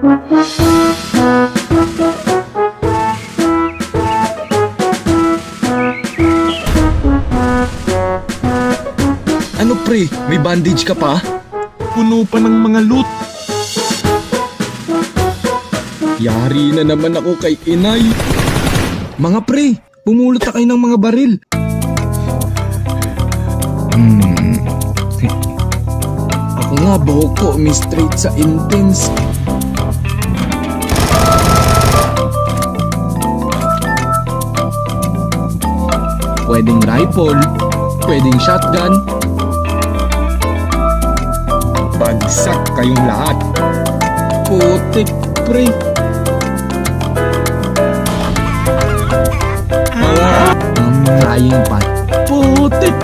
Ano pre, may bandage ka pa? Puno pa ng mga loot. Yari na naman ako kay inay. Mga pre, pumulot na kayo ng mga baril. Ako nga buhok ko, straight sa intense. Pwedeng rifle, pwedeng shotgun. Bagsak kayong lahat. Putik, pre. Ang frying pan. Putik.